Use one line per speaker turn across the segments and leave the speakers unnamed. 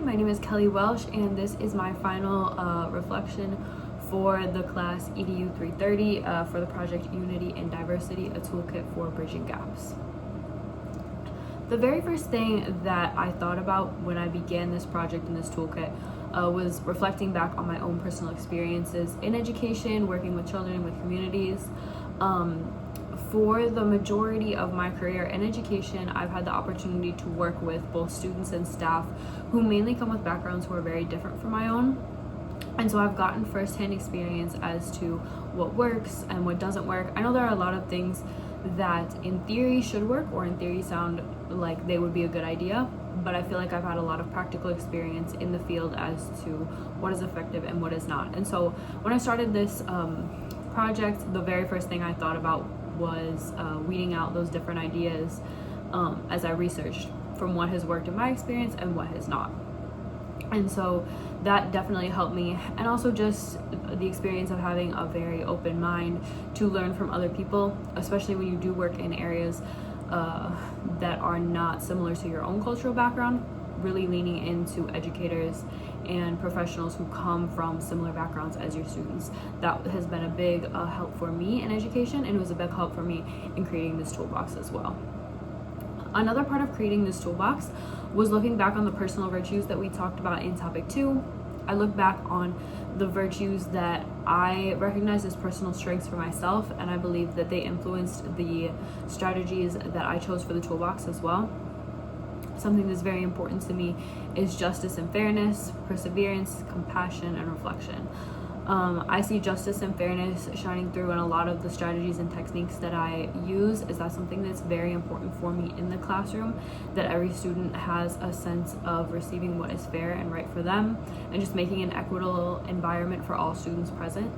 my name is Kelly Welsh, and this is my final reflection for the class EDU 330 for the project Unity and Diversity, a toolkit for bridging gaps. The very first thing that I thought about when I began this project and this toolkit was reflecting back on my own personal experiences in education, working with children and with communities. For the majority of my career in education, I've had the opportunity to work with both students and staff who mainly come with backgrounds who are very different from my own. And so I've gotten firsthand experience as to what works and what doesn't work. I know there are a lot of things that in theory should work or in theory sound like they would be a good idea, but I feel like I've had a lot of practical experience in the field as to what is effective and what is not. And so when I started this project, the very first thing I thought about was weeding out those different ideas as I researched from what has worked in my experience and what has not. And so that definitely helped me, and also just the experience of having a very open mind to learn from other people, especially when you do work in areas that are not similar to your own cultural background, really leaning into educators and professionals who come from similar backgrounds as your students. That has been a big help for me in education, and it was a big help for me in creating this toolbox as well. Another part of creating this toolbox was looking back on the personal virtues that we talked about in topic 2. I look back on the virtues that I recognize as personal strengths for myself, and I believe that they influenced the strategies that I chose for the toolbox as well. Something that's very important to me is justice and fairness, perseverance, compassion, and reflection. I see justice and fairness shining through in a lot of the strategies and techniques that I use. Is that something that's very important for me in the classroom, that every student has a sense of receiving what is fair and right for them, and just making an equitable environment for all students present.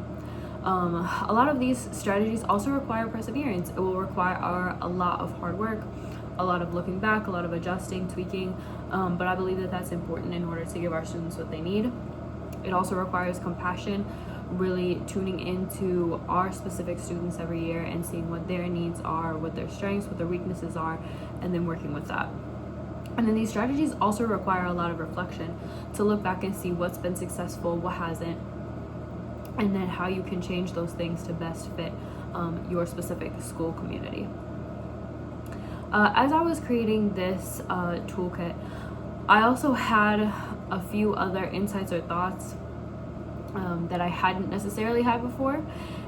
A lot of these strategies also require perseverance. It will require a lot of hard work, a lot of looking back, a lot of adjusting, tweaking, but I believe that that's important in order to give our students what they need. It also requires compassion, really tuning into our specific students every year and seeing what their needs are, what their strengths, what their weaknesses are, and then working with that. And then these strategies also require a lot of reflection to look back and see what's been successful, what hasn't, and then how you can change those things to best fit your specific school community. As I was creating this toolkit, I also had a few other insights or thoughts that I hadn't necessarily had before,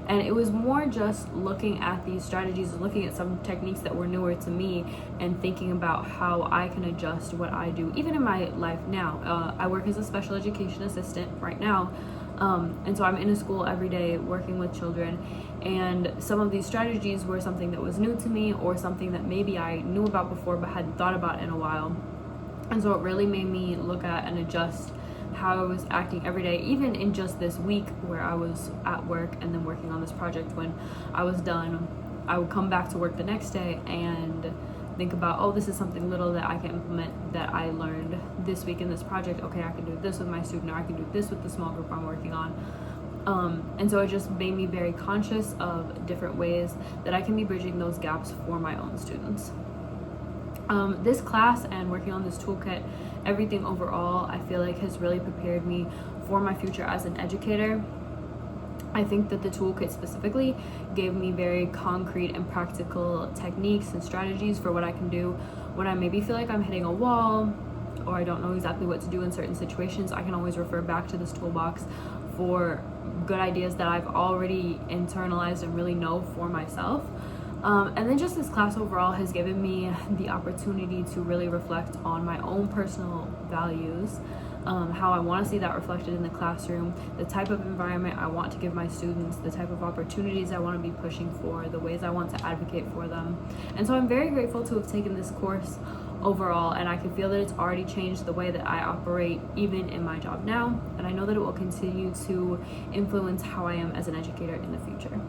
and it was more just looking at these strategies, looking at some techniques that were newer to me, and thinking about how I can adjust what I do even in my life now. I work as a special education assistant right now, and so I'm in a school every day working with children, and some of these strategies were something that was new to me or something that maybe I knew about before but hadn't thought about in a while. And so it really made me look at and adjust how I was acting every day, even in just this week where I was at work and then working on this project. When I was done, I would come back to work the next day and think about, oh, this is something little that I can implement that I learned this week in this project. Okay, I can do this with my student, or I can do this with the small group I'm working on. And so it just made me very conscious of different ways that I can be bridging those gaps for my own students. This class and working on this toolkit, everything overall, I feel like has really prepared me for my future as an educator. I think that the toolkit specifically gave me very concrete and practical techniques and strategies for what I can do when I maybe feel like I'm hitting a wall or I don't know exactly what to do in certain situations. I can always refer back to this toolbox for good ideas that I've already internalized and really know for myself. And then just this class overall has given me the opportunity to really reflect on my own personal values, how I want to see that reflected in the classroom, the type of environment I want to give my students, the type of opportunities I want to be pushing for, the ways I want to advocate for them. And so I'm very grateful to have taken this course overall, and I can feel that it's already changed the way that I operate even in my job now, and I know that it will continue to influence how I am as an educator in the future.